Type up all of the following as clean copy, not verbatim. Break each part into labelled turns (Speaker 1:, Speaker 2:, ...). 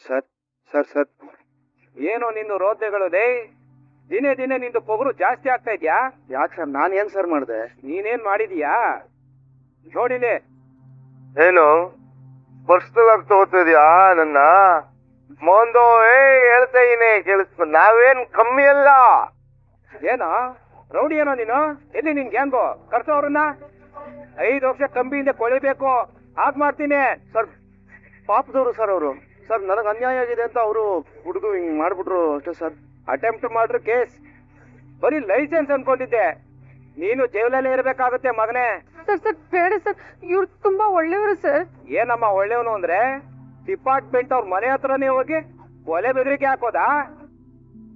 Speaker 1: Sir sir sir
Speaker 2: ಏನೋ ನಿಂದು ರೋದನೆಗಳು ದಿನೇ ದಿನೇ ನಿಂದು ಪೊಗರು ಜಾಸ್ತಿ ಆಗ್ತಾ ಇದ್ಯಾ?
Speaker 1: ಯಾಕೆ ಸರ್ ನಾನೇನ್ ಸರ್ ಮಾಡಿದೆ?
Speaker 2: ನೀನೇನ್ ಮಾಡಿದೀಯಾ ನೋಡಿಲಿ.
Speaker 3: ಏನು ಪರ್ಸನಲ್ ಆಗಿ ತಗೋತಿದ್ಯಾ ನನ್ನ? ಮೊಂದು ಹೇಳ್ತಾ ಇದೀನಿ ಕೇಳಿಸ್ಕೊ, ನಾವೇನ್ ಕಮ್ಮಿ ಅಲ್ಲ.
Speaker 2: ಏನೋ ರೌಡಿ ಏನೋ ನೀನು? ಎಲ್ಲಿ ನಿನ್ ಗ್ಯಾಂಗು? ಕರ್ಸೋ ಅವ್ರನ್ನ. 5 ವರ್ಷ ಕಂಬಿಯಿಂದ ಕೊಳಿಬೇಕು ಹಾಗ್ ಮಾಡ್ತೀನಿ.
Speaker 1: ಸರ್ ಪಾಪದವರು ಸರ್ ಅವರು. ಸರ್ ನನಗೆ ಅನ್ಯಾಯ ಆಗಿದೆ ಅಂತ ಅವರು ಹುಡುಗ ಹಿಂಗ್ ಮಾಡ್ಬಿಟ್ರು ಅಷ್ಟೇ ಸರ್.
Speaker 2: ಅಟೆಂಪ್ಟ್ ಮಾಡ್ರು ಕೇಸ್. ಬರೀ ಲೈಸೆನ್ಸ್ ಅನ್ಕೊಂಡಿದ್ದೆ, ನೀನು ಜೈಲಲ್ಲೇ ಇರ್ಬೇಕಾಗುತ್ತೆ ಮಗನೇ.
Speaker 4: ಸರ್ ಸರ್ ಬೇಡ ಸರ್, ಇವ್ರು ತುಂಬಾ ಒಳ್ಳೆಯವರು ಸರ್.
Speaker 2: ಏನಮ್ಮ ಒಳ್ಳೆಯವನು ಅಂದ್ರೆ ಡಿಪಾರ್ಟ್ಮೆಂಟ್ ಅವ್ರ ಮನೆ ಹತ್ರನೇ ಹೋಗಿ ಒಲೆ ಬೆದರಿಕೆ ಹಾಕೋದಾ?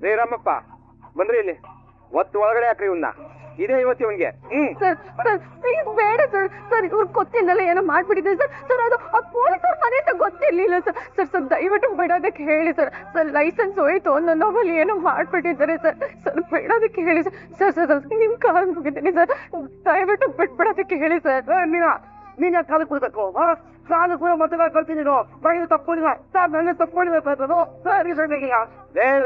Speaker 2: ರೇ ರಾಮಪ್ಪ ಬಂದ್ರಿ ಇಲ್ಲಿ, ಒತ್ತು ಒಳಗಡೆ ಹಾಕ್ರಿ ಇವನ್ನ. ಇದೇ ಇವತ್ತು ಇವನ್ಗೆ.
Speaker 4: ಸರ್ ಸರ್ ಪ್ಲೀಸ್ ಬೇಡ ಸರ್. ಸರ್ ಇವ್ರ ಗೊತ್ತಿಲ್ಲಲ್ಲ ಏನೋ ಮಾಡ್ಬಿಟ್ಟಿದೆ ಸರ್. ಸರ್ ಅದು ಆ ಪೊಲೀಸವ್ರ ಮನೆ ಅಂತ ಗೊತ್ತಿರ್ಲಿಲ್ಲ ಸರ್. ಸರ್ ಸರ್ ದಯವಿಟ್ಟು ಬಿಡೋದಕ್ಕೆ ಹೇಳಿ ಸರ್. ಸರ್ ಲೈಸೆನ್ಸ್ ಹೋಯ್ತು, ನನ್ನ ಅವಲ್ಲಿ ಏನೋ ಮಾಡ್ಬಿಟ್ಟಿದ್ದಾರೆ ಸರ್. ಸರ್ ಬಿಡೋದಕ್ಕೆ ಹೇಳಿ ಸರ್. ಸರ್ ಸರ್ ಸರ್ ನಿಮ್ ಕಾಲ್ ಮುಗಿದ್ದೀನಿ ಸರ್, ದಯವಿಟ್ಟು ಬಿಟ್ಬಿಡೋದಕ್ಕೆ ಹೇಳಿ ಸರ್.
Speaker 1: ನೀನ್ ಯಾಕೆ ಕಾಲಕ್ಕೆ ಬಿಡ್ಬೇಕು? ಕಾಲು ಕೂಡ ಮತ್ತೆ ಕಳ್ತೀನಿ ನೀನು. ನನಗೆ ತಪ್ಪಿಲ್ಲ ಸರ್, ನನಗೆ ತಪ್ಪಿಲ್ಲ
Speaker 2: ಸರ್.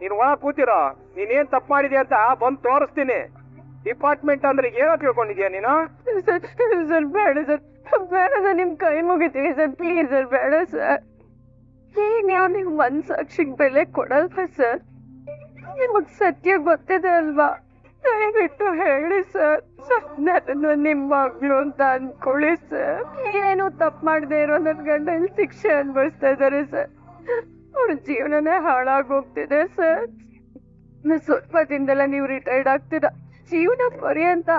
Speaker 2: ನೀನು ಒಳಗೆ ಕೂತಿರೋ, ನೀನೇನ್ ತಪ್ಪು ಮಾಡಿದ್ಯಾ ಅಂತ ಬಂದು ತೋರಿಸ್ತೀನಿ. ಡಿಪಾರ್ಟ್ಮೆಂಟ್ ಅಂದ್ರೆ ಏನೋ ತಿಳ್ಕೊಂಡಿದ್ಯಾ ನೀನು?
Speaker 4: ಸರ್ ಸರ್ ಬೇಡ ಸರ್, ಬೇಡ ಸರ್, ನಿಮ್ ಕೈ ಮುಗಿತೀವಿ ಸರ್, ಪ್ಲೀಸ್ ಸರ್ ಬೇಡ ಸರ್. ನೀವು ನಿಮ್ ಮನ್ಸಾಕ್ಷಿಗೆ ಬೆಲೆ ಕೊಡಲ್ವಾ ಸರ್? ನಿಮಗ್ ಸತ್ಯ ಗೊತ್ತಿದೆ ಅಲ್ವಾ? ದಯವಿಟ್ಟು ಹೇಳಿ ಸರ್. ಸರ್ ನನ್ನ ನಿಮ್ ಮಗಳು ಅಂತ ಅನ್ಕೊಳ್ಳಿ ಸರ್. ಏನು ತಪ್ಪು ಮಾಡದೆ ಇರೋ ನನ್ ಗಂಡ ಇಲ್ಲಿ ಶಿಕ್ಷೆ ಅನ್ಭವಿಸ್ತಾ ಇದಾರೆ ಸರ್. ಅವ್ರ ಜೀವನನೇ ಹಾಳಾಗೋಗ್ತಿದೆ ಸರ್. ಸ್ವಲ್ಪ ದಿನದಲ್ಲ ನೀವು ರಿಟೈರ್ಡ್ ಆಗ್ತೀರಾ. ಜೀವನ ಪರ್ಯಂತ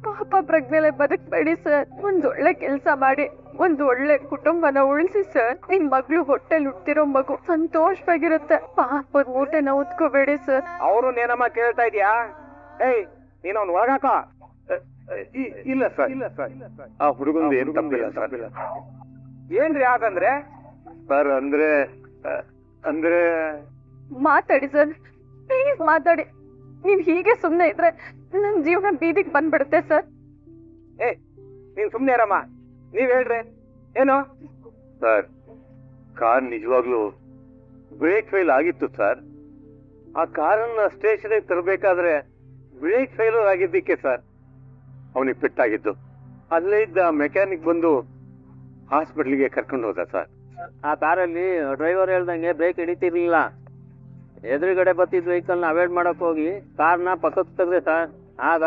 Speaker 4: ಪಾಪ ಪ್ರಜ್ಞೆಲೆ ಬದುಕ್ಬೇಡಿ ಸರ್. ಒಂದ್ ಒಳ್ಳೆ ಕೆಲ್ಸ ಮಾಡಿ ಒಂದ್ ಒಳ್ಳೆ ಕುಟುಂಬನ ಉಳಿಸಿ ಸರ್. ನಿಮ್ ಮಗಳು ಹೊಟ್ಟೆಲ್ ಹುಟ್ಟಿರೋ ಮಗು ಸಂತೋಷವಾಗಿರುತ್ತೆ. ಪಾಪದ ಊಟನ ಉತ್ಕೋಬೇಡಿ ಸರ್.
Speaker 2: ಅವರು ನೇನಮ್ಮ ಕೇಳ್ತಾ ಇದ್ಯಾ? ಏಯ್ ನೀನ್ ಅವ್ನು ಒಳಗಾಕ.
Speaker 1: ಇಲ್ಲ ಸರ್, ಇಲ್ಲ ಸರ್, ಆ ಹುಡುಗಂದು ಏನು ತಪ್ಪಿಲ್ಲ ಸರ್.
Speaker 2: ಏನ್ರಿ ಹಾಗಂದ್ರೆ?
Speaker 1: ಸರ್ ಅಂದ್ರೆ ಅಂದ್ರೆ
Speaker 4: ಮಾತಾಡಿ ಸರ್, ಪ್ಲೀಸ್ ಮಾತಾಡಿ. ನೀವ್ ಹೀಗೆ ಸುಮ್ನೆ ಇದ್ರೆ ನನ್ ಜೀವನ ಬೀದಿಗೆ ಬಂದ್ಬಿಡುತ್ತೆ ಸರ್.
Speaker 2: ಏ ನೀನ್ ಸುಮ್ನೆ ಇರಮ್ಮ, ನೀವ್ ಹೇಳ್ರಿ ಏನು?
Speaker 1: ಸರ್ ಕಾರ್ ನಿಜವಾಗ್ಲೂ ಬ್ರೇಕ್ ಫೇಲ್ ಆಗಿತ್ತು ಸರ್. ಆ ಕಾರನ್ನ ಸ್ಟೇಷನ್ಗೆ ತರಬೇಕಾದ್ರೆ ಬ್ರೇಕ್ ಫೇಲ್ಯೂರ್ ಆಗಿದ್ದಕ್ಕೆ ಸರ್ ಅವನಿಗೆ ಪೆಟ್ಟಾಗಿದ್ದು. ಅಲ್ಲೇ ಇದ್ದ ಮೆಕ್ಯಾನಿಕ್ ಬಂದು ಹಾಸ್ಪಿಟ್ಲಿಗೆ ಕರ್ಕೊಂಡು ಹೋದ ಸರ್.
Speaker 5: ಆ ಕಾರಲ್ಲಿ ಡ್ರೈವರ್ ಹೇಳ್ದಂಗೆ ಬ್ರೇಕ್ ಹಿಡಿತಿರ್ಲಿಲ್ಲ. ಎದುರುಗಡೆ ಬರ್ತಿದ್ ವೆಹಿಕಲ್ನ ಅವಾಯ್ಡ್ ಮಾಡಕ್ ಹೋಗಿ ಕಾರ್ನ ಪಕ್ಕಕ್ಕೆ ತೆಗ್ದೆ ಸರ್. ಆಗ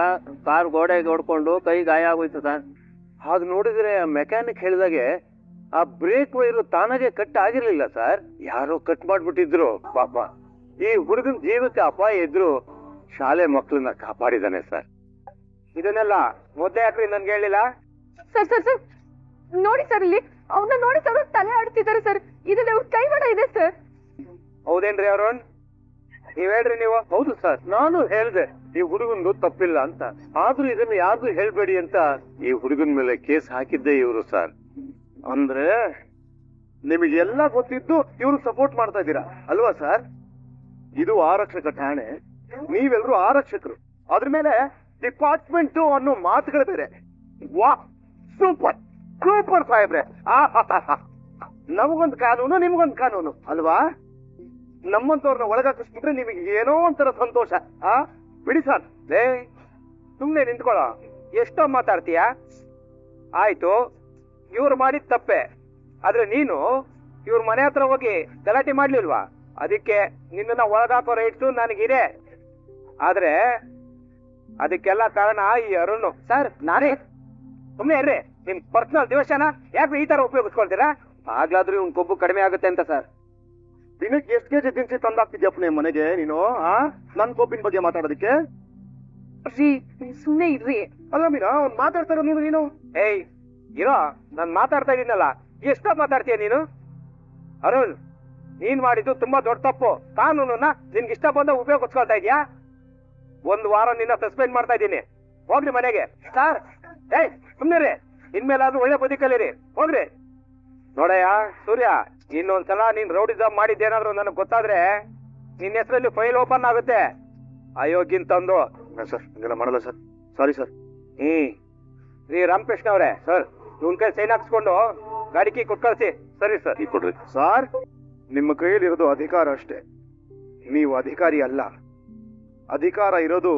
Speaker 5: ಕಾರ್ ಗೋಡೆಗೆ ಹೊಡ್ಕೊಂಡು ಕೈ ಗಾಯ ಆಗೋಯ್ತು ಸರ್.
Speaker 1: ಹಾಗ ನೋಡಿದ್ರೆ ಮೆಕ್ಯಾನಿಕ್ ಹೇಳಿದಾಗೆ ಆ ಬ್ರೇಕ್ ವೈರು ತಾನಾಗೆ ಕಟ್ ಆಗಿರ್ಲಿಲ್ಲ ಸರ್, ಯಾರೋ ಕಟ್ ಮಾಡ್ಬಿಟ್ಟಿದ್ರು. ಪಾಪ ಈ ಹುಡುಗನ ಜೀವಕ್ಕೆ ಅಪಾಯ ಇದ್ರು ಶಾಲೆ ಮಕ್ಕಳನ್ನ ಕಾಪಾಡಿದಾನೆ ಸರ್.
Speaker 2: ಇದನ್ನೆಲ್ಲ ಮೊದ್ಲೇ ಯಾಕ್ರಿ ನನ್ಗೆ ಹೇಳಿಲ್ಲ?
Speaker 4: ಸರ್ ಸರ್ ಸರ್ ನೋಡಿ ಸರ್, ಇಲ್ಲಿ ಅವ್ರನ್ನ ನೋಡಿ ಸರ್ ತಲೆ ಆಡ್ತಿದ್ದಾರೆ ಸರ್. ಇದ್ರಲ್ಲಿ ಅವ್ರ ಕೈವಾಡ ಇದೆ ಸರ್.
Speaker 2: ಹೌದೇನ್ರಿ ಅರುಣ್? ನೀವ್ ಹೇಳ್ರಿ ನೀವು.
Speaker 1: ಹೌದು ಸರ್, ನಾನು ಹೇಳ್ದೆ ಈ ಹುಡುಗಂದು ತಪ್ಪಿಲ್ಲ ಅಂತ. ಆದ್ರೂ ಇದನ್ನ ಯಾರ್ದು ಹೇಳ್ಬೇಡಿ ಅಂತ ಈ ಹುಡುಗನ ಮೇಲೆ ಕೇಸ್ ಹಾಕಿದ್ದೆ ಇವರು ಸರ್. ಅಂದ್ರೆ ನಿಮಗೆಲ್ಲ ಗೊತ್ತಿದ್ದು ಇವ್ರು ಸಪೋರ್ಟ್ ಮಾಡ್ತಾ ಇದ್ದೀರಾ ಅಲ್ವಾ ಸರ್? ಇದು ಆರಕ್ಷಕ ಠಾಣೆ, ನೀವೆಲ್ರೂ ಆರಕ್ಷಕರು. ಅದ್ರ ಮೇಲೆ ಡಿಪಾರ್ಟ್ಮೆಂಟ್ ಅನ್ನೋ ಮಾತುಗಳು ಬೇರೆ. ವಾ ಸೂಪರ್ ಸೂಪರ್ ಸಾಹೇಬ್ರೆ. ನಮಗೊಂದು ಕಾನೂನು ನಿಮ್ಗೊಂದು ಕಾನೂನು ಅಲ್ವಾ? ನಮ್ಮಂತವ್ರನ್ನ ಒಳಗಾಕಿಸ್ಬಿಟ್ರೆ ನಿಮಗೆ ಏನೋ ಒಂಥರ ಸಂತೋಷ. ಬಿಡಿ ಸರ್.
Speaker 2: ಸುಮ್ನೆ ನಿಂತ್ಕೊಳ್ಳೋ, ಎಷ್ಟೋ ಮಾತಾಡ್ತೀಯ. ಆಯ್ತು, ಇವ್ರು ಮಾಡಿದ ತಪ್ಪೆ. ಆದ್ರೆ ನೀನು ಇವ್ರ ಮನೆ ಹತ್ರ ಹೋಗಿ ಗಲಾಟೆ ಮಾಡ್ಲಿಲ್ವಾ? ಅದಕ್ಕೆ ನಿನ್ನ ಒಳಗಾಕೋ ರೈಟ್ಸು ನನಗಿದೆ. ಆದ್ರೆ ಅದಕ್ಕೆಲ್ಲ ಕಾರಣ ಈ ಅರುಣ್ ಸರ್. ನಾನೇ ಸುಮ್ನೆ ಇರ್ರಿ. ನಿಮ್ ಪರ್ಸನಲ್ ದಿವಸನ ಯಾಕೆ ಈ ತರ ಉಪಯೋಗಿಸ್ಕೊಳ್ತೀರಾ? ಆಗ್ಲಾದ್ರೂ ಇವ್ನ ಕೊಬ್ಬು ಕಡಿಮೆ ಆಗುತ್ತೆ ಅಂತ ಸರ್.
Speaker 1: ದಿನಕ್ಕೆ ಎಷ್ಟು ಕೆಜಿ ದಿನಸಿ ತಂದಾಕ್ತಿದ್ಯಪ್ಪ ನಿಮ್ಮ ಮನೆಗೆ ನೀನು? ನನ್ ಕೊಬ್ಬಿನ ಬಗ್ಗೆ ಮಾತಾಡೋದಕ್ಕೆ
Speaker 4: ರೀ ಸುಮ್ನೆ ಇರ್ರಿ.
Speaker 1: ಅಲ್ಲ ಮೀನಾ, ಅವ್ನು ಮಾತಾಡ್ತಾರ ನೀನು.
Speaker 2: ಏಯ್ ಇರೋ, ನಾನ್ ಮಾತಾಡ್ತಾ ಇದೀನಲ್ಲ, ಎಷ್ಟೋ ಮಾತಾಡ್ತೀಯ ನೀನು? ಅರುಣ್, ನೀನ್ ಮಾಡಿದ್ದು ತುಂಬಾ ದೊಡ್ಡ ತಪ್ಪು. ಕಾನೂನನ್ನ ನಿನ್ಗೆ ಇಷ್ಟ ಬಂದ ಉಪಯೋಗಿಸ್ಕೊಳ್ತಾ ಇದ್ಯಾ? 1 ವಾರ ನಿನ್ನ ಸಸ್ಪೆಂಡ್ ಮಾಡ್ತಾ ಇದ್ದೀನಿ. ಹೋಗ್ರಿ ಮನೆಗೆ. ಸರ್ ಏಯ್ ಸುಮ್ನೆ ರೀ, ಇನ್ಮೇಲಾದ್ರೂ ಒಳ್ಳೆ ಬದುಕಿ ಕಲೀರಿ. ಹೋಗ್ರಿ. ನೋಡಯ್ಯ ಸೂರ್ಯ, ಇನ್ನೊಂದ್ಸಲ ನೀನ್ ರೌಡಿಸಮ್ ಮಾಡಿದ್ದೇನಾದ್ರು ನನಗೆ ಗೊತ್ತಾದ್ರೆ ನಿನ್ನ ಹೆಸರಲ್ಲಿ ಫೈಲ್ ಓಪನ್ ಆಗುತ್ತೆ. ಅಯೋಗ್ಯನ್ ತಂದು.
Speaker 1: ಸರ್ ಇದೆಲ್ಲ ಮಾಡಲ್ಲ ಸರ್, ಸಾರಿ ಸರ್.
Speaker 2: ರೀ ರಾಮಕೃಷ್ಣ ಅವರೇ, ಸರ್ ಇವನ್ ಕೈ ಸೈನ್ ಹಾಕ್ಸ್ಕೊಂಡು ಗಾಡಿ ಕೀ ಕೊಟ್ಟು ಕಳಿಸಿ.
Speaker 1: ಸರಿ ಸರ್, ಈ ಕೊಡ್ರಿ ಸರ್.
Speaker 3: ನಿಮ್ಮ ಕೈಯಲ್ಲಿರೋದು ಅಧಿಕಾರ ಅಷ್ಟೇ, ನೀವು ಅಧಿಕಾರಿ ಅಲ್ಲ. ಅಧಿಕಾರ ಇರೋದು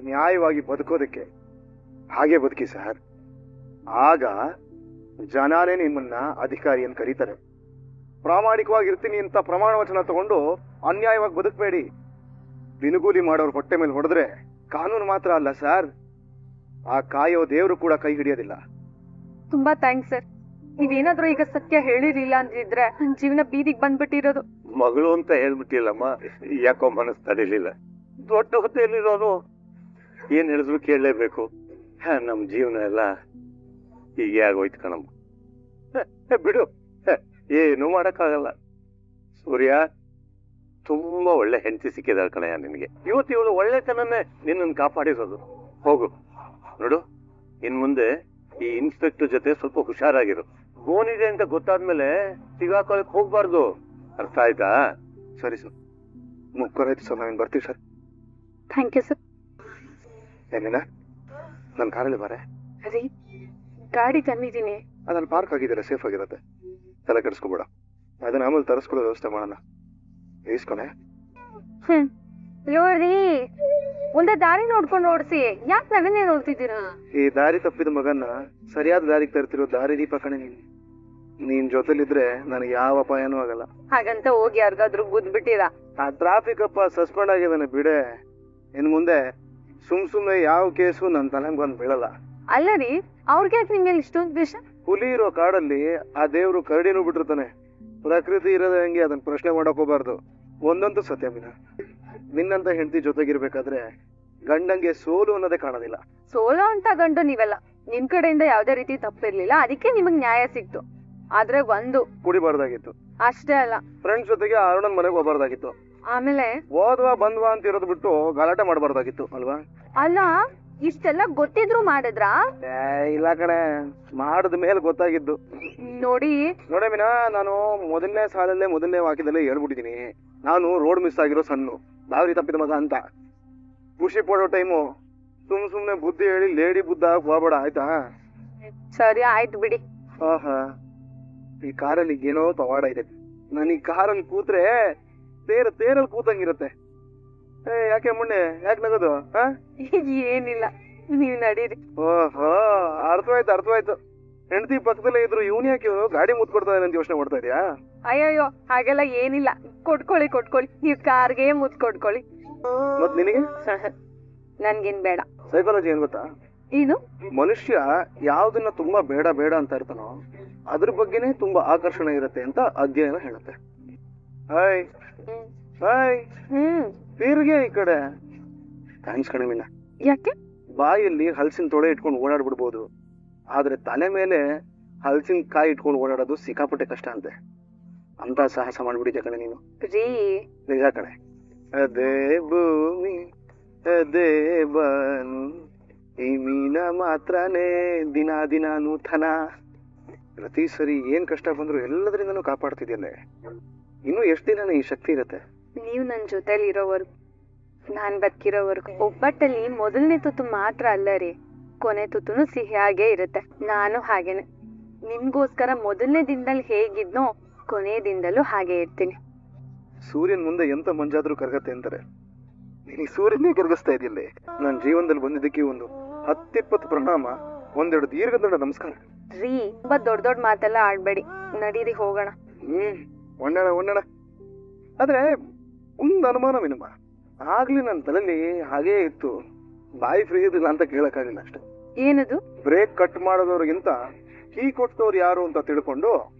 Speaker 3: ನ್ಯಾಯವಾಗಿ ಬದುಕೋದಕ್ಕೆ. ಹಾಗೆ ಬದುಕಿ ಸರ್, ಆಗ ಜನನೇ ನಿಮ್ಮನ್ನ ಅಧಿಕಾರಿ ಅಂತ ಕರೀತಾರೆ. ಪ್ರಾಮಾಣಿಕವಾಗಿರ್ತೀನಿ ಅಂತ ಪ್ರಮಾಣ ವಚನ ತಗೊಂಡು ಅನ್ಯಾಯವಾಗಿ ಬದುಕಬೇಡಿ. ದಿನಗೂಲಿ ಮಾಡೋರು ಹೊಟ್ಟೆ ಮೇಲೆ ಹೊಡೆದ್ರೆ ಕಾನೂನು ಮಾತ್ರ ಅಲ್ಲ ಸರ್, ಆ ಕಾಯೋ ದೇವರು ಕೂಡ ಕೈ ಹಿಡಿಯೋದಿಲ್ಲ.
Speaker 4: ತುಂಬಾ ಥ್ಯಾಂಕ್ಸ್ ಸರ್. ನೀವೇನಾದ್ರೂ ಈಗ ಸತ್ಯ ಹೇಳಿರ್ಲಿಲ್ಲ ಅಂದಿದ್ರೆ ನನ್ ಜೀವನ ಬೀದಿಗೆ ಬಂದ್ಬಿಟ್ಟಿರೋದು.
Speaker 1: ಮಗಳು ಅಂತ ಹೇಳ್ಬಿಟ್ಟಿಲ್ಲಮ್ಮ, ಯಾಕೋ ಮನಸ್ಸು ತಡಿಲಿಲ್ಲ. ದೊಡ್ಡ ಹುದ್ದೆಯಲ್ಲಿರೋನು ಏನ್ ಹೇಳಿದ್ರು ಕೇಳಲೇಬೇಕು. ನಮ್ ಜೀವನ ಎಲ್ಲ ಹೀಗೆ ಆಗೋಯ್ತು ಕಣಮ್ಮ. ಬಿಡು, ಏನು ಮಾಡಕ್ಕಾಗಲ್ಲ. ಸೂರ್ಯ, ತುಂಬಾ ಒಳ್ಳೆ ಹೆಂಡತಿ ಸಿಕ್ಕಿದಾಳ ಕಣಯ್ಯ ನಿನಗೆ. ಇವಳು ಒಳ್ಳೆತನನೇ ನಿನ್ನನ್ನು ಕಾಪಾಡಿರೋದು. ಹೋಗು ನೋಡು, ಇನ್ ಮುಂದೆ ಈ ಇನ್ಸ್ಪೆಕ್ಟರ್ ಜೊತೆ ಸ್ವಲ್ಪ ಹುಷಾರಾಗಿರು. ಗೋನಿದೆ ಅಂತ ಗೊತ್ತಾದ್ಮೇಲೆ ಸಿಗಾಕೊಳಕ್ ಹೋಗ್ಬಾರ್ದು, ಅರ್ಥ ಆಯ್ತಾ?
Speaker 3: ಸರಿ ಸರ್, ಮುಕ್ಕರಾಯ್ತು ಸರ್, ನಾನು ಬರ್ತೀವಿ ಸರ್.
Speaker 4: Thank you sir.
Speaker 3: ಏನಿಲ್ಲ, ನನ್ನ ಕಾರಲ್ಲಿ ಬಾರೆ.
Speaker 4: ರೀ, ಗಾಡಿ ತಂದಿದ್ದೀನಿ.
Speaker 3: ಅದ್ರಲ್ಲಿ ಪಾರ್ಕ್ ಆಗಿದ್ದಾರೆ, ಸೇಫ್ ಆಗಿರುತ್ತೆ, ತಲೆ ಕೆಡಿಸ್ಕೊಬೇಡ. ಅದನ್ನ ಆಮೇಲೆ ತರಿಸ್ಕೊಳ್ಳೋ ವ್ಯವಸ್ಥೆ ಮಾಡೋಣ. ಈಸ್ಕೊನೆ.
Speaker 4: ನೋಡ್ರಿ, ಒಂದೇ ದಾರಿ ನೋಡ್ಕೊಂಡು ಓಡಿಸಿ, ಯಾಕೆ ನನ್ನನ್ನೇ ನೋಡ್ತಿದ್ದೀರಾ?
Speaker 3: ಈ ದಾರಿ ತಪ್ಪಿದ ಮಗನ್ನ ಸರಿಯಾದ ದಾರಿಗೆ ತರ್ತಿರೋ ದಾರಿ ದೀಪ ಕಣೆ ನೀನು. ನೀನ್ ಜೊತೆಲಿದ್ರೆ ನನಗೆ ಯಾವ ಅಪಾಯನೂ ಆಗಲ್ಲ.
Speaker 4: ಹಾಗಂತ ಹೋಗಿ ಯಾರಿಗಾದ್ರೂ ಗುದ್ಬಿಟ್ಟಿರಾ?
Speaker 3: ಆ ಟ್ರಾಫಿಕ್ ಅಪ್ಪ ಸಸ್ಪೆಂಡ್ ಆಗಿದ್ದಾನೆ ಬಿಡೆ. ಇನ್ ಮುಂದೆ ಸುಮ್ನೆ ಯಾವ ಕೇಸು ನನ್ನ ತಲೆಗೆ ಬಂದು ಬೀಳಲ್ಲ.
Speaker 4: ಅಲ್ಲ ರೀ, ಅವ್ರಿಗೆ ಯಾಕೆ ನಿಮ್ಗೆ ಇಷ್ಟೊಂದು ದ್ವೇಷ?
Speaker 3: ಹುಲಿ ಇರೋ ಕಾಡಲ್ಲಿ ಆ ದೇವ್ರು ಕರಡಿನೂ ಬಿಟ್ಟಿರ್ತಾನೆ. ಪ್ರಕೃತಿ ಇರೋದು ಹೆಂಗೆ, ಅದನ್ನ ಪ್ರಶ್ನೆ ಮಾಡಕ್ ಹೋಗ್ಬಾರ್ದು. ಒಂದಂತೂ ಸತ್ಯ ಮೀನಾ, ನಿನ್ನಂತ ಹೆಂಡತಿ ಜೊತೆಗಿರ್ಬೇಕಾದ್ರೆ ಗಂಡಂಗೆ ಸೋಲು ಅನ್ನೋದೇ ಕಾಣೋದಿಲ್ಲ.
Speaker 4: ಸೋಲೋ ಅಂತ ಗಂಡು ನೀವೆಲ್ಲ. ನಿಮ್ ಕಡೆಯಿಂದ ಯಾವ್ದೇ ರೀತಿ ತಪ್ಪಿರ್ಲಿಲ್ಲ, ಅದಕ್ಕೆ ನಿಮಗ್ ನ್ಯಾಯ ಸಿಕ್ತು. ಆದ್ರೆ ಒಂದು
Speaker 3: ಕುಡಿಬಾರ್ದಾಗಿತ್ತು
Speaker 4: ಅಷ್ಟೇ ಅಲ್ಲ,
Speaker 3: ಫ್ರೆಂಡ್ಸ್ ಜೊತೆಗೆ ಅರುಣನ್ ಮನೆಗೆ ಹೋಗ್ಬಾರ್ದಾಗಿತ್ತು.
Speaker 4: ಆಮೇಲೆ
Speaker 3: ಹೋದ್ವಾ ಬಂದ್ವಾ ಅಂತ ಇರೋದು ಬಿಟ್ಟು ಗಲಾಟೆ ಮಾಡಬಾರ್ದಾಗಿತ್ತು ಅಲ್ವಾ?
Speaker 4: ಅಲ್ಲ, ಇಷ್ಟೆಲ್ಲ ಗೊತ್ತಿದ್ರು ಮಾಡಿದ್ರಾ?
Speaker 3: ಇಲ್ಲ ಕಣೆ, ಮಾಡಿದ ಮೇಲೆ ಗೊತ್ತಾಗಿದ್ದು.
Speaker 4: ನೋಡಿ
Speaker 3: ಮೀನಾ, ನಾನು ಮೊದಲನೇ ಸಾಲಲ್ಲೇ ಮೊದಲನೇ ವಾಕ್ಯದಲ್ಲೇ ಹೇಳ್ಬಿಟ್ಟಿದೀನಿ, ನಾನು ರೋಡ್ ಮಿಸ್ ಆಗಿರೋ ಸಣ್ಣ ದಾರಿ ತಪ್ಪಿದ ಮಗ ಅಂತ. ಖುಷಿ ಪಡೋ ಟೈಮು ಸುಮ್ನೆ ಬುದ್ಧಿ ಹೇಳಿ ಲೇಡಿ ಬುದ್ಧ ಹೋಗ್ಬೇಡ, ಆಯ್ತಾ?
Speaker 4: ಸರಿ ಆಯ್ತು ಬಿಡಿ.
Speaker 3: ಆಹಾ, ಈ ಕಾರಲ್ಲಿ ಏನೋ ಪವಾಡ ಇದೆ. ನಾನು ಈ ಕಾರಲ್ಲಿ ಕೂತ್ರೆ ತೇರಲ್ಲಿ ಕೂತಂಗಿರತ್ತೆ. ಯಾಕೆ ಮುಣ್ಣೆ, ಯಾಕೆ ನಗೋದು?
Speaker 4: ಏನಿಲ್ಲ, ನೀವ್ ನಡೀರಿ.
Speaker 3: ಓಹೋ, ಅರ್ಥವಾಯ್ತು. ಹೆಂಡತಿ ಪಕ್ಕದಲ್ಲೇ ಇದ್ರು ಇವನ್ ಯಾಕೆ ಗಾಡಿ ಮುತ್ಕೊಡ್ತಾನೆ ಅಂತ ಯೋಚನೆ ಮಾಡ್ತಾ ಇದೀಯಾ?
Speaker 4: ಅಯ್ಯಯ್ಯೋ, ಹಾಗೆಲ್ಲ ಏನಿಲ್ಲ. ಕೊಟ್ಕೊಳ್ಳಿ, ನೀವ್ ಕಾರ್ಗೆ ಮುತ್ ಕೊಟ್ಕೊಳ್ಳಿ.
Speaker 3: ಮತ್ ನಿನಗೆ
Speaker 4: ನನ್ಗೇನ್ ಬೇಡ.
Speaker 3: ಸೈಕಾಲಜಿ ಏನ್ ಗೊತ್ತಾ?
Speaker 4: ಏನು?
Speaker 3: ಮನುಷ್ಯ ಯಾವ್ದನ್ನ ತುಂಬಾ ಬೇಡ ಅಂತ ಇರ್ತಾನೋ ಅದ್ರ ಬಗ್ಗೆನೇ ತುಂಬಾ ಆಕರ್ಷಣೆ ಇರುತ್ತೆ ಅಂತ ಅಧ್ಯಯನ ಹೇಳುತ್ತೆ. ಹಾಯ್ ತೀರ್ಗೆ ಈ ಕಡೆ. ಥ್ಯಾಂಕ್ಸ್ ಕಣೆ ಮೀನಾ.
Speaker 4: ಯಾಕೆ?
Speaker 3: ಬಾಯಲ್ಲಿ ಹಲಸಿನ ತೊಳೆ ಇಟ್ಕೊಂಡು ಓಡಾಡ್ಬಿಡ್ಬೋದು, ಆದ್ರೆ ತಲೆ ಮೇಲೆ ಹಲಸಿನ ಕಾಯಿ ಇಟ್ಕೊಂಡು ಓಡಾಡೋದು ಸಿಕ್ಕಾಪಟ್ಟೆ ಕಷ್ಟ ಅಂತೆ. ಅಂತ ಸಾಹಸ ಮಾಡ್ಬಿಟ್ಟಿದ್ದೆ ಕಣೆ ನೀನು.
Speaker 4: ರೀ,
Speaker 3: ನಿಜ ಕಣೆ. ಅದೇ ಭೂಮಿ ಅದೇ ಬಾನು, ಈ ಮೀನ ಮಾತ್ರನೇ ದಿನ ನೂತನ. ಪ್ರತಿ ಸರಿ ಏನ್ ಕಷ್ಟ ಬಂದ್ರು ಎಲ್ಲದರಿಂದನೂ ಕಾಪಾಡ್ತಿದ್ಯಲ್ಲೇ. ಇನ್ನು ಎಷ್ಟು ದಿನ ಈ ಶಕ್ತಿ ಇರತ್ತೆ?
Speaker 4: ನೀವ್ ನನ್ ಜೊತೆಲಿ ಇರೋವರ್ಗು, ನಾನ್ ಬದುಕಿರೋವರ್ಗು. ಒಬ್ಬಟ್ಟಲ್ಲಿ ಮೊದಲನೇ ತುತ್ತು ಮಾತ್ರ ಅಲ್ಲ ರೀ, ಕೊನೆ ತುತ್ತುನು ಸಿಹಿಯಾಗೇ ಇರುತ್ತೆ. ನಾನು ಹಾಗೇನೆ. ನಿಮ್ಗೋಸ್ಕರ ಮೊದಲನೇ ದಿನದಲ್ಲಿ ಹೇಗಿದ್ನೋ ಕೊನೆ ದಿನದಲ್ಲೂ ಹಾಗೆ ಇರ್ತೀನಿ.
Speaker 3: ಸೂರ್ಯನ್ ಮುಂದೆ ಎಂತ ಮಂಜಾದ್ರೂ ಕರಗತ್ತೆ ಅಂತಾರೆ, ನೀನ್ ಈ ಸೂರ್ಯನೇ ಕರಗಿಸ್ತಾ ಇದೆಯಲ್ಲೇ. ನನ್ನ ಜೀವನದಲ್ಲಿ ಬಂದಿದ್ದಕ್ಕೆ ಒಂದು 10-20 ಪ್ರಣಾಮ, ಒಂದೆರಡು ದೀರ್ಘದಂಡ ನಮಸ್ಕಾರ.
Speaker 4: ರೀ, ತುಂಬಾ ದೊಡ್ಡ ಮಾತೆಲ್ಲ ಆಡ್ಬೇಡಿ, ನಡೀರಿ ಹೋಗೋಣ.
Speaker 3: ಒಣ್ಣಣ. ಆದ್ರೆ ಒಂದ್ ಅನುಮಾನ ವಿನಮ್ಮ, ಆಗ್ಲಿ ನನ್ನ ತಲೆಯಲ್ಲಿ ಹಾಗೇ ಇತ್ತು, ಬಾಯಿ ಫ್ರೀ ಇದಿಲ್ಲ ಅಂತ ಕೇಳಕ್ಕಾಗಿಲ್ಲ ಅಷ್ಟೇ.
Speaker 4: ಏನದು?
Speaker 3: ಬ್ರೇಕ್ ಕಟ್ ಮಾಡೋದವ್ರಿಗಿಂತ ಕೀ ಕೊಟ್ಟವ್ರು ಯಾರು ಅಂತ ತಿಳ್ಕೊಂಡು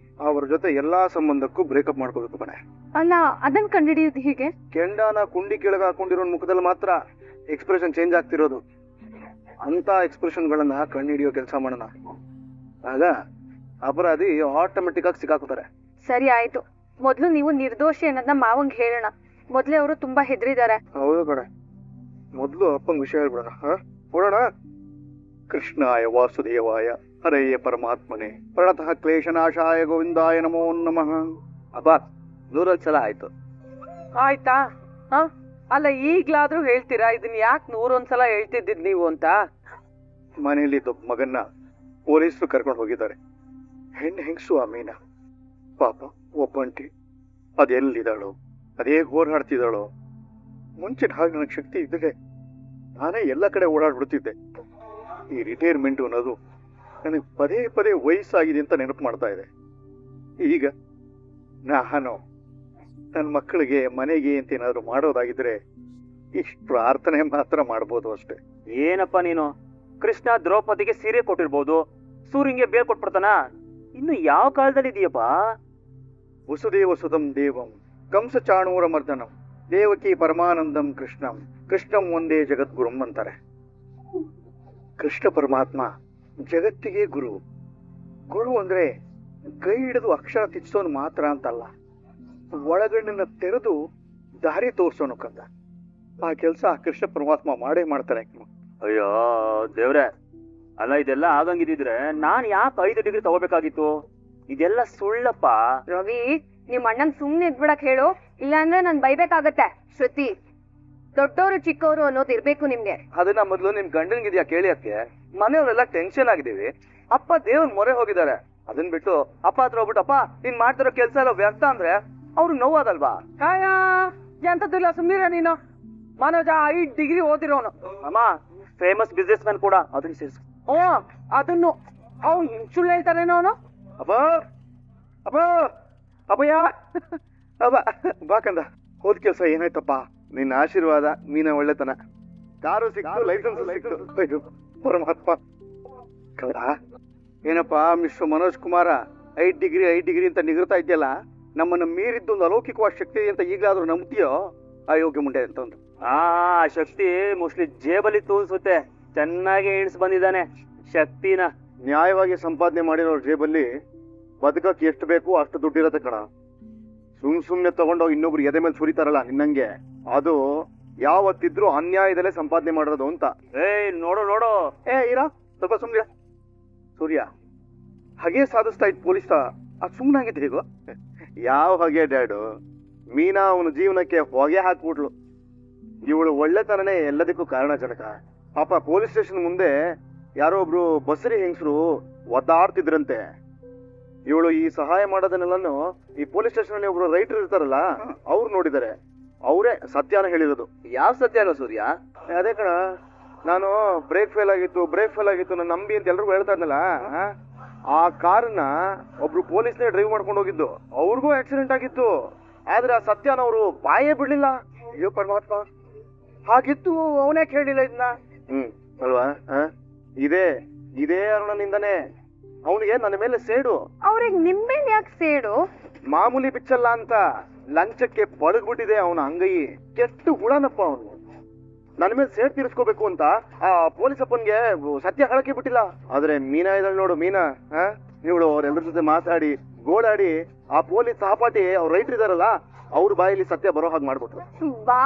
Speaker 3: ಅವ್ರ ಜೊತೆ ಎಲ್ಲಾ ಸಂಬಂಧಕ್ಕೂ ಬ್ರೇಕಪ್ ಮಾಡ್ಕೋಬೇಕು ಕಣೆ.
Speaker 4: ಅಲ್ಲ, ಅದನ್ನ ಕಂಡಿಡಿಯೋದು ಹೀಗೆ?
Speaker 3: ಕೆಂಡಾನ ಕುಂಡಿ ಕೆಳಗ ಹಾಕೊಂಡಿರೋ ಮುಖದಲ್ಲಿ ಮಾತ್ರ ಎಕ್ಸ್ಪ್ರೆಷನ್ ಚೇಂಜ್ ಆಗ್ತಿರೋದು. ಅಂತ ಎಕ್ಸ್ಪ್ರೆಷನ್ ಗಳನ್ನ ಕಂಡುಹಿಡಿಯೋ ಕೆಲಸ ಮಾಡೋಣ, ಆಗ ಅಪರಾಧಿ ಆಟೋಮೆಟಿಕ್ ಆಗಿ ಸಿಕ್ಕಾಕೋತಾರೆ.
Speaker 4: ಸರಿ ಆಯ್ತು, ಮೊದ್ಲು ನೀವು ನಿರ್ದೋಷಿ ಅನ್ನೋದನ್ನ ಮಾವಂಗ್ ಹೇಳೋಣ. ಮೊದ್ಲೇ ಅವರು ತುಂಬಾ ಹೆದರಿದ್ದಾರೆ.
Speaker 3: ಹೌದು ಕಣೆ, ಮೊದ್ಲು ಅಪ್ಪಂಗ್ ವಿಷಯ ಹೇಳ್ಬಿಡೋಣ. ನೋಡೋಣ.
Speaker 1: ಕೃಷ್ಣಾಯ ವಾಸುದೇವಾಯ ಹರೆಯ ಪರಮಾತ್ಮನೇ ಪ್ರಣತಃ ಕ್ಲೇಶನಾಶಾಯ ಗೋವಿಂದಾಯ ನಮೋ ನಮಃ.
Speaker 5: ಅಪ್ಪ 100 ಸಲ ಆಯ್ತು.
Speaker 2: ಆಯ್ತಾ? ಅಲ್ಲ, ಈಗ್ಲಾದ್ರೂ ಹೇಳ್ತೀರಾ ಇದನ್ನ ಯಾಕೆ 101 ಸಲ ಹೇಳ್ತಿದ್ದಿದ್ ನೀವು ಅಂತ?
Speaker 1: ಮನೆಯಲ್ಲಿದ್ದ ಮಗನ್ನ ಪೊಲೀಸರು ಕರ್ಕೊಂಡು ಹೋಗಿದ್ದಾರೆ. ಹೆಂಗಸು ಆ ಮೀನಾ ಪಾಪ ಒಬ್ಬಂಟಿ.
Speaker 3: ಅದೆಲ್ಲಿದ್ದಾಳೋ, ಅದೇ ಹೋರಾಡ್ತಿದ್ದಾಳೋ. ಮುಂಚಿನ ಹಾಗೆ ನನಗೆ ಶಕ್ತಿ ಇದ್ದರೆ ನಾನೇ ಎಲ್ಲ ಕಡೆ ಓಡಾಡ್ಬಿಡ್ತಿದ್ದೆ. ಈ ರಿಟೈರ್ಮೆಂಟ್ ಅನ್ನೋದು ನನಗೆ ಪದೇ ಪದೇ ವಯಸ್ಸಾಗಿದೆ ಅಂತ ನೆನಪು ಮಾಡ್ತಾ ಇದೆ. ಈಗ ನಾನು ನನ್ನ ಮಕ್ಕಳಿಗೆ ಮನೆಗೆ ಅಂತ ಏನಾದ್ರು ಮಾಡೋದಾಗಿದ್ರೆ ಇಷ್ಟು ಪ್ರಾರ್ಥನೆ ಮಾತ್ರ ಮಾಡ್ಬೋದು ಅಷ್ಟೇ.
Speaker 5: ಏನಪ್ಪ ನೀನು, ಕೃಷ್ಣ ದ್ರೌಪದಿಗೆ ಸೀರೆ ಕೊಟ್ಟಿರ್ಬೋದು, ಸೂರ್ಯಂಗೆ ಬೇರ್ ಕೊಟ್ಬಿಡ್ತಾನ. ಇನ್ನು ಯಾವ ಕಾಲದಲ್ಲಿ ಇದೆಯಪ್ಪ?
Speaker 3: ವಸುದೇವ ಸುತಂ ದೇವಂ ಕಂಸ ಚಾಣೂರ ಮರ್ದನಂ ದೇವಕಿ ಪರಮಾನಂದಂ ಕೃಷ್ಣಂ ಕೃಷ್ಣಂ ಒಂದೇ ಜಗದ್ಗುರುಂ ಅಂತಾರೆ. ಕೃಷ್ಣ ಪರಮಾತ್ಮ ಜಗತ್ತಿಗೆ ಗುರು. ಗುರು ಅಂದ್ರೆ ಕೈ ಹಿಡಿದು ಅಕ್ಷರ ತಿಚ್ಚೋನು ಮಾತ್ರ ಅಂತಲ್ಲ, ಒಳಗಣ್ಣನ್ನ ತೆರೆದು ದಾರಿ ತೋರ್ಸೋನು ಕಂದ. ಆ ಕೆಲಸ ಆ ಕೃಷ್ಣ ಪರಮಾತ್ಮ ಮಾಡೇ ಮಾಡ್ತಾರೆ.
Speaker 5: ಅಯ್ಯೋ ದೇವ್ರೆ, ಅಲ್ಲ ಇದೆಲ್ಲ ಆಗಂಗಿದ್ರೆ ನಾನ್ ಯಾಕೆ 5 ಡಿಗ್ರಿ ತಗೋಬೇಕಾಗಿತ್ತು? ಇದೆಲ್ಲ ಸುಳ್ಳಪ್ಪ.
Speaker 4: ರವಿ, ನಿಮ್ ಅಣ್ಣಂಗ್ ಸುಮ್ನೆ ಇದ್ಬಿಡಕ್ ಹೇಳು, ಇಲ್ಲಾಂದ್ರೆ ನಾನ್ ಬೈಬೇಕಾಗತ್ತೆ. ಶ್ರುತಿ, ದೊಡ್ಡವರು ಚಿಕ್ಕವರು ಅನ್ನೋದು ಇರ್ಬೇಕು ನಿಮ್ಗೆ.
Speaker 2: ಅದನ್ನ ಮೊದ್ಲು ನಿಮ್ ಗಂಡನ್ಗಿದ್ಯಾ ಕೇಳಿ ಅಕ್ಕೆ. ಮನೆಯವರೆಲ್ಲ ಟೆನ್ಷನ್ ಆಗಿದೀವಿ. ಅಪ್ಪ ದೇವ್ರ ಮೊರೆ ಹೋಗಿದ್ದಾರೆ. ಅದನ್ ಬಿಟ್ಟು ಅಪ್ಪ ಹತ್ರ ಹೋಗ್ಬಿಟ್ಟು ಅಪ್ಪ ನೀನ್ ಮಾಡ್ತಿರೋ ಕೆಲ್ಸ ಎಲ್ಲ ವ್ಯರ್ಥ ಅಂದ್ರೆ ಅವ್ರಿಗೆ ನೋವಾದಲ್ವಾ?
Speaker 6: ಎಂತದಿಲ್ಲ, ಸುಮ್ಮೀರ ನೀನು. ಮನೋಜ 5 ಡಿಗ್ರಿ ಓದಿರೋನು.
Speaker 5: ಅಮ್ಮ ಫೇಮಸ್ ಬಿಸ್ನೆಸ್ ಮ್ಯಾನ್ ಕೂಡ, ಅದನ್ನ ಸೇರಿಸ್.
Speaker 6: ಅದನ್ನು ಅವ್ನು ಸುಳ್ಳು ಹೇಳ್ತಾರೇನೋ ಅವನು.
Speaker 3: ಅಪ್ಪ ಅಪ್ಪ ಅಪ್ಪಯ್ಯ ಅಬ್ಬ ಬಾಕಂದ. ಹೋದ್ ಕೆಲ್ಸ ಏನಾಯ್ತಪ್ಪ? ನಿನ್ನ ಆಶೀರ್ವಾದ, ಮೀನ ಒಳ್ಳೆತನ, ಕಾರು ಸಿಕ್ತು, ಲೈಸೆನ್ಸ್ ಸಿಕ್ತು. ಅಯ್ಯೋ ಪರಮಾತ್ಮ. ಕೌಡ ಏನಪ್ಪಾ ಮಿಸ್ಟರ್ ಮನೋಜ್ ಕುಮಾರ, 5 ಡಿಗ್ರಿ ಅಂತ ನಿಗರ್ತಾ ಇದೆಯಲ್ಲ, ನಮ್ಮನ್ನ ಮೀರಿದ್ದು ಒಂದು ಅಲೌಕಿಕವಾದ ಶಕ್ತಿ ಇದೆ ಅಂತ ಈಗಲಾದ್ರೂ ನಂಬ್ತೀಯೋ? ಅಯೋಗ್ಯ ಮುಂಡೆ ಅಂತಂದು.
Speaker 5: ಆ ಶಕ್ತಿ ಮೋಸ್ಟ್ಲಿ ಜೇಬಲ್ಲಿ ತೋರಿಸುತ್ತೆ. ಚೆನ್ನಾಗಿ ಇಳಿಸ್ ಬಂದಿದ್ದಾನೆ ಶಕ್ತಿನ.
Speaker 3: ನ್ಯಾಯವಾಗಿ ಸಂಪಾದನೆ ಮಾಡಿರೋ ಜೇಬಲ್ಲಿ ಬದುಕಕ್ಕೆ ಎಷ್ಟು ಬೇಕು ಅಷ್ಟು ದುಡ್ಡಿರತ್ತೆ ಕಣ. ಸುಮ್ನೆ ತಗೊಂಡೋಗಿ ಇನ್ನೊಬ್ರು ಎದೆ ಮೇಲೆ ಸುರಿತಾರಲ್ಲ ನಿನ್ನಂಗೆ, ಅದು ಯಾವತ್ತಿದ್ರು ಅನ್ಯಾಯದಲ್ಲೇ ಸಂಪಾದನೆ ಮಾಡಿರೋದು ಅಂತ.
Speaker 5: ನೋಡು
Speaker 3: ಇರ ಸ್ವಲ್ಪ ಸುಮ್ನೆ. ಸೂರ್ಯ ಹಾಗೆ ಸಾಧಿಸ್ತಾ ಇದ್ ಪೊಲೀಸ್ ಅದು ಸುಮ್ಮನಾಗಿದ್ದು ಹೇಗೋ? ಯಾವ ಹಾಗೆ ಡ್ಯಾಡು? ಮೀನಾ ಅವನ ಜೀವನಕ್ಕೆ ಹೊಗೆ ಹಾಕ್ಬಿಟ್ಲು. ಇವಳು ಒಳ್ಳೆತನನೇ ಎಲ್ಲದಕ್ಕೂ ಕಾರಣ ಜನಕ. ಪಾಪ ಪೊಲೀಸ್ ಸ್ಟೇಷನ್ ಮುಂದೆ ಯಾರೋ ಒಬ್ರು ಬಸರಿ ಹೆಂಗಸರು ಒದ್ದಾಡ್ತಿದ್ರಂತೆ. ಇವಳು ಈ ಸಹಾಯ ಮಾಡೋದನ್ನೆಲ್ಲಾನು ಈ ಪೊಲೀಸ್ ಸ್ಟೇಷನ್ ಅಲ್ಲಿ ಒಬ್ರು ರೈಟರ್ ಇರ್ತಾರಲ್ಲ, ಅವ್ರು ನೋಡಿದ್ದಾರೆ. ಅವರೇ ಸತ್ಯನ ಹೇಳಿರೋದು.
Speaker 2: ಯಾವ ಸತ್ಯನೋ ಸೂರ್ಯ?
Speaker 3: ಅದೇ ಕಣ, ನಾನು ಬ್ರೇಕ್ ಫೇಲ್ ಆಗಿತ್ತು ನನ್ನ ನಂಬಿ ಅಂತ ಎಲ್ರಿಗೂ ಹೇಳ್ತಾ ಇದ್ನಲ್ಲ, ಆ ಕಾರನ್ನ ಒಬ್ರು ಪೊಲೀಸ್ನೇ ಡ್ರೈವ್ ಮಾಡ್ಕೊಂಡು ಹೋಗಿದ್ದು. ಅವ್ರಿಗೂ ಆಕ್ಸಿಡೆಂಟ್ ಆಗಿತ್ತು. ಆದ್ರೆ ಆ ಸತ್ಯನವರು ಬಾಯೇ ಬಿಡ್ಲಿಲ್ಲ. ಅಯ್ಯೋ ಪರಮಾತ್ಮ, ಹಾಗಿತ್ತು ಅವನೇ ಕೇಳಿಲ್ಲ ಇದನ್ನ. ಅಲ್ವಾ? ಇದೇ ಅರುಣನಿಂದನೇ ಅವನಿಗೆ ನನ್ನ ಮೇಲೆ ಸೇಡು.
Speaker 4: ಅವ್ರಿಗೆ ನಿಮ್ಮೇಲೆ ಯಾಕೆ ಸೇಡು?
Speaker 3: ಮಾಮೂಲಿ ಬಿಚ್ಚಲ್ಲ ಅಂತ ಲಂಚಕ್ಕೆ ಪಳಗ್ಬಿಟ್ಟಿದೆ ಅವನ ಅಂಗೈ. ಕೆಟ್ಟು ಗುಣನಪ್ಪ ಅವನು. ನನ್ನ ಮೇಲೆ ಸೇಡ್ ತೀರಿಸ್ಕೋಬೇಕು ಅಂತ ಆ ಪೊಲೀಸ್ ಅಪ್ಪನ್ಗೆ ಸತ್ಯ ಹೇಳಕ್ಕೆ ಬಿಟ್ಟಿಲ್ಲ. ಆದ್ರೆ ಮೀನಾ ಇದ್ದಾಳೆ ನೋಡು, ಮೀನಾ ಇವಳು ಅವ್ರೆಲ್ಲರ ಜೊತೆ ಮಾತಾಡಿ ಗೋಳಾಡಿ ಆ ಪೊಲೀಸ್ ಸಹಪಾಠಿ ಅವ್ರ ರೈಟರ್ ಇದಾರಲ್ಲ, ಅವ್ರ ಬಾಯಲ್ಲಿ ಸತ್ಯ ಬರೋ ಹಾಗೆ ಮಾಡ್ಬಿಟ್ರು.
Speaker 4: ಬಾ,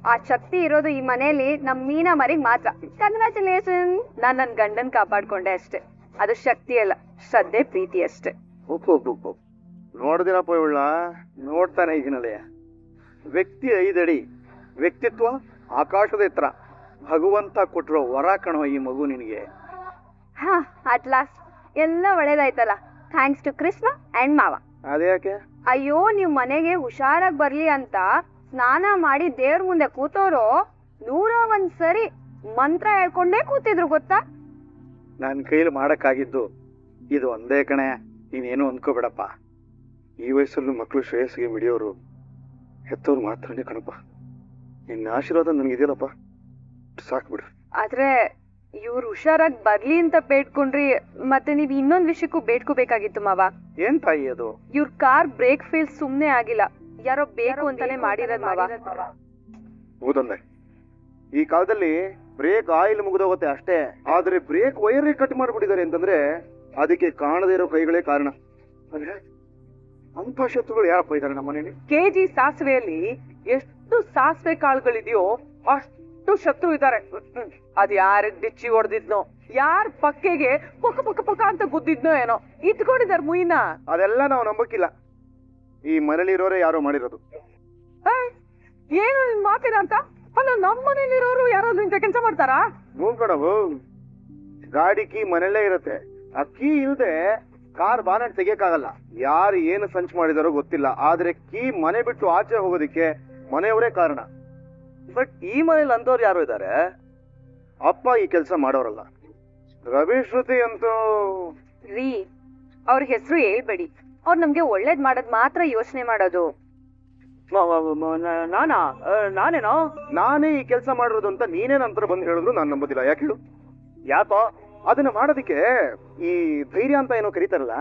Speaker 4: ಆ ಶಕ್ತಿ ಇರೋದು ಈ ಮನೆಯಲ್ಲಿ ನಮ್ ಮೀನಾ ಮರಿಗ್ ಮಾತ್ರ. ಕಂಗ್ರಾಚುಲೇಷನ್. ನಾನ್ ನನ್ ಗಂಡನ್ ಕಾಪಾಡ್ಕೊಂಡೆ ಅಷ್ಟೇ. ಅದು ಶಕ್ತಿ ಅಲ್ಲ, ಶ್ರದ್ಧೆ, ಪ್ರೀತಿ ಅಷ್ಟೇ.
Speaker 3: ನೋಡ್ದಿನಪ್ಪ ಇವಳ ನೋಡ್ತಾನೆ ಇದೀನಲ್ಲಯ್ಯ. ವ್ಯಕ್ತಿ 5 ಅಡಿ, ವ್ಯಕ್ತಿತ್ವ ಆಕಾಶದ ಎತ್ತರ. ಭಗವಂತ ಕೊಟ್ಟಿರೋ ವರ ಕಣೋ ಈ ಮಗು ನಿನಗೆ.
Speaker 4: ಅಟ್ ಲಾಸ್ಟ್ ಎಲ್ಲ ಒಳ್ಳೇದಾಯ್ತಲ್ಲ, ಥ್ಯಾಂಕ್ಸ್ ಟು ಕೃಷ್ಣ ಅಂಡ್ ಮಾವ.
Speaker 3: ಅದೇ ಯಾಕೆ?
Speaker 4: ಅಯ್ಯೋ, ನೀವ್ ಮನೆಗೆ ಹುಷಾರಾಗಿ ಬರ್ಲಿ ಅಂತ ಸ್ನಾನ ಮಾಡಿ ದೇವ್ರ ಮುಂದೆ ಕೂತೋರು 101 ಸರಿ ಮಂತ್ರ ಹೇಳ್ಕೊಂಡೇ ಕೂತಿದ್ರು ಗೊತ್ತಾ?
Speaker 3: ನನ್ನ ಕೈಲಿ ಮಾಡಕ್ಕಾಗಿದ್ದು ಇದು ಒಂದೇ ಕಣೆ. ನೀನೇನು ಅಂದ್ಕೋಬೇಡಪ್ಪ. ಈ ವಯಸ್ಸಲ್ಲೂ ಮಕ್ಕಳು ಶ್ರೇಯಸ್ಸಿಗೆ ಮಿಡಿಯೋರು ಹೆತ್ತವ್ರು ಮಾತ್ರನೇ ಕಣಪ್ಪ. ನಿನ್ನ ಆಶೀರ್ವಾದ ನನಗಿದೆಯಲ್ಲಪ್ಪ, ಸಾಕ್ಬಿಡು.
Speaker 4: ಆದ್ರೆ ಇವ್ರು ಹುಷಾರಾಗಿ ಬರ್ಲಿ ಅಂತ ಬೇಡ್ಕೊಂಡ್ರಿ, ಮತ್ತೆ ನೀವ್ ಇನ್ನೊಂದ್ ವಿಷಯಕ್ಕೂ ಬೇಡ್ಕೋಬೇಕಾಗಿತ್ತು ಮಾವ.
Speaker 3: ಏನ್ ತಾಯಿ ಅದು?
Speaker 4: ಇವ್ರ ಕಾರ್ ಬ್ರೇಕ್ ಫೇಲ್ ಸುಮ್ನೆ ಆಗಿಲ್ಲ, ಯಾರೋ ಬೇಕು ಅಂತಾನೆ ಮಾಡಿರೋದ್ ಮಾವ.
Speaker 3: ಹೌದಂದೆ, ಈ ಕಾಲದಲ್ಲಿ ಬ್ರೇಕ್ ಆಯಿಲ್ ಮುಗಿದೋಗುತ್ತೆ ಅಷ್ಟೇ. ಆದ್ರೆ ಬ್ರೇಕ್ ವೈರ್ ಕಟ್ ಮಾಡ್ಬಿಟ್ಟಿದ್ದಾರೆ ಅಂತಂದ್ರೆ ಅದಕ್ಕೆ ಕಾಣದೇ ಇರೋ ಕೈಗಳೇ ಕಾರಣ. ಅಂದ್ರೆ ಅಂತ ಶತ್ರುಗಳು ಯಾರಪ್ಪ ಇದ್ದಾರೆ ನಮ್ಮ ಮನೇಲಿ?
Speaker 6: ಕೆಜಿ ಸಾಸಿವೆಯಲ್ಲಿ ಎಷ್ಟು ಸಾಸಿವೆ ಕಾಳುಗಳಿದೆಯೋ ಅಷ್ಟು ಶತ್ರು ಇದ್ದಾರೆ. ಅದ್ ಯಾರಿಗ್ ಡಿಚ್ಚಿ ಹೊಡೆದಿದ್ನೋ, ಯಾರ ಪಕ್ಕೆಗೆ ಪಕ್ಕ ಪಕ್ಕ ಪಕ್ಕ ಅಂತ ಗುದ್ದಿದ್ನೋ ಏನೋ, ಇಟ್ಕೊಂಡಿದಾರ ಮುಯಿನ.
Speaker 3: ಅದೆಲ್ಲ ನಾವು ನಂಬಕ್ಕಿಲ್ಲ. ಈ ಮನೇಲಿರೋರೇ ಯಾರೋ ಮಾಡಿರೋದು.
Speaker 6: ಏನು ನಿನ್ ಮಾತಿನ ಅಂತ? ಅಲ್ಲ, ನಮ್ಮ ಮನೇಲಿರೋರು ಯಾರಾದ್ರೂ ಇಂಥ ಕೆಲಸ ಮಾಡ್ತಾರಾ?
Speaker 3: ಕಣವು ಗಾಡಿ ಕೀ ಮನೇಲೇ ಇರುತ್ತೆ. ಆ ಕೀ ಇಲ್ದೆ ಕಾರ್ ಬಾನೆಟ್ ತೆಗಿಯಕ್ಕಾಗಲ್ಲ. ಯಾರು ಏನು ಸಂಚು ಮಾಡಿದಾರೋ ಗೊತ್ತಿಲ್ಲ, ಆದ್ರೆ ಕೀ ಮನೆ ಬಿಟ್ಟು ಆಚೆ ಹೋಗೋದಿಕ್ಕೆ ಮನೆಯವರೇ ಕಾರಣ.
Speaker 1: ಬಟ್ ಈ ಮನೇಲಿ ಅಂತವ್ರು ಯಾರು ಇದ್ದಾರೆ?
Speaker 3: ಅಪ್ಪ ಈ ಕೆಲಸ ಮಾಡೋರಲ್ಲ. ರವಿ ಶ್ರುತಿ ಅಂತೂ
Speaker 4: ರೀ, ಅವ್ರ ಹೆಸರು ಹೇಳ್ಬೇಡಿ. ಅವ್ರು ನಮ್ಗೆ ಒಳ್ಳೇದ್ ಮಾಡೋದ್ ಮಾತ್ರ ಯೋಚನೆ ಮಾಡೋದು.
Speaker 5: ನಾನೇನೋ
Speaker 3: ನಾನೇ ಈ ಕೆಲಸ ಮಾಡಿರೋದು ಅಂತ ನೀನೇ ನಂತರ ಬಂದು ಹೇಳಿದ್ರು ನಾನು ನಂಬೋದಿಲ್ಲ. ಯಾಕೆ ಹೇಳು?
Speaker 5: ಯಾಕೋ?
Speaker 3: ಅದನ್ನ ಮಾಡೋದಕ್ಕೆ ಈ ಧೈರ್ಯ ಅಂತ ಏನೋ ಕರೀತಾರಲ್ಲ,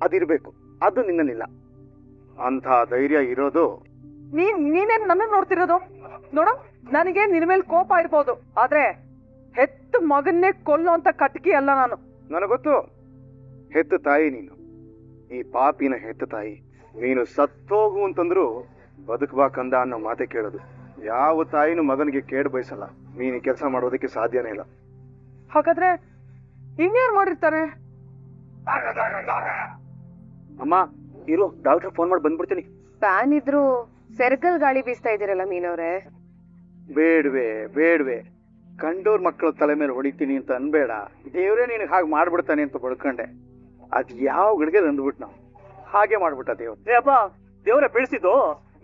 Speaker 3: ಅದಿರ್ಬೇಕು. ಅದು ನಿನ್ನಲ್ಲಿಲ್ಲ. ಅಂತ ಧೈರ್ಯ ಇರೋದು.
Speaker 6: ನೀನೇನ್ ನನ್ನ ನೋಡ್ತಿರೋದು? ನೋಡು, ನನಗೆ ನಿನ್ ಮೇಲೆ ಕೋಪ ಇರ್ಬೋದು, ಆದ್ರೆ ಹೆತ್ತ ಮಗನ್ನೇ ಕೊಲ್ಲೋ ಅಂತ ಕಟ್ಕಿ ಅಲ್ಲ ನಾನು.
Speaker 3: ನನಗೊತ್ತು, ಹೆತ್ತ ತಾಯಿ ನೀನು, ಈ ಪಾಪಿನ ಹೆತ್ತ ತಾಯಿ. ನೀನು ಸತ್ತೋಗು ಅಂತಂದ್ರು ಬದುಕಬೇಕಂದ ಅನ್ನೋ ಮಾತೆ ಕೇಳೋದು. ಯಾವ ತಾಯಿನೂ ಮಗನಿಗೆ ಕೇಡು ಬಯಸಲ್ಲ. ನೀನು ಕೆಲಸ ಮಾಡೋದಕ್ಕೆ ಸಾಧ್ಯನೇ ಇಲ್ಲ.
Speaker 6: ಹಾಗಾದ್ರೆ ಇನ್ಯಾರು ಮಾಡಿರ್ತಾರೆ?
Speaker 2: ಅಮ್ಮ ಇರು, ಡಾಕ್ಟರ್ ಫೋನ್ ಮಾಡಿ ಬಂದ್ಬಿಡ್ತೀನಿ.
Speaker 4: ಫ್ಯಾನ್ ಇದ್ರು ಸೆರ್ಗಲ್ ಗಾಳಿ ಬೀಸ್ತಾ ಇದೀರಲ್ಲ ಮೀನವ್ರೆ.
Speaker 3: ಬೇಡ್ವೆ ಕಂಡೋರ್ ಮಕ್ಕಳ ತಲೆ ಮೇಲೆ ಹೊಡಿತೀನಿ ಅಂತ ಅನ್ಬೇಡ. ದೇವ್ರೇ ನಿನಗೆ ಹಾಗೆ ಮಾಡ್ಬಿಡ್ತಾನೆ ಅಂತ ಬಡ್ಕೊಂಡೆ. ಅದ್ ಯಾವ ಗಿಡಗೆ ಅಂದ್ಬಿಟ್ಟು ನಾವು ಹಾಗೆ ಮಾಡ್ಬಿಟ್ಟ ದೇವ್ರು.
Speaker 2: ಏ ಅಪ್ಪ, ದೇವ್ರ ಬೀಳ್ಸಿದ್ದು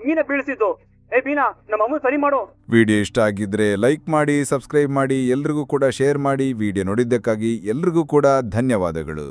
Speaker 2: ನೀನೇ ಬೀಳ್ಸಿದ್ದು. ಏ ಬೀನಾ, ನಮ್ಮ ಅಮ್ಮ ಸರಿ ಮಾಡು.
Speaker 7: ವಿಡಿಯೋ ಇಷ್ಟ ಆಗಿದ್ರೆ ಲೈಕ್ ಮಾಡಿ, ಸಬ್ಸ್ಕ್ರೈಬ್ ಮಾಡಿ, ಎಲ್ರಿಗೂ ಕೂಡ ಶೇರ್ ಮಾಡಿ. ವಿಡಿಯೋ ನೋಡಿದ್ದಕ್ಕಾಗಿ ಎಲ್ರಿಗೂ ಕೂಡ ಧನ್ಯವಾದಗಳು.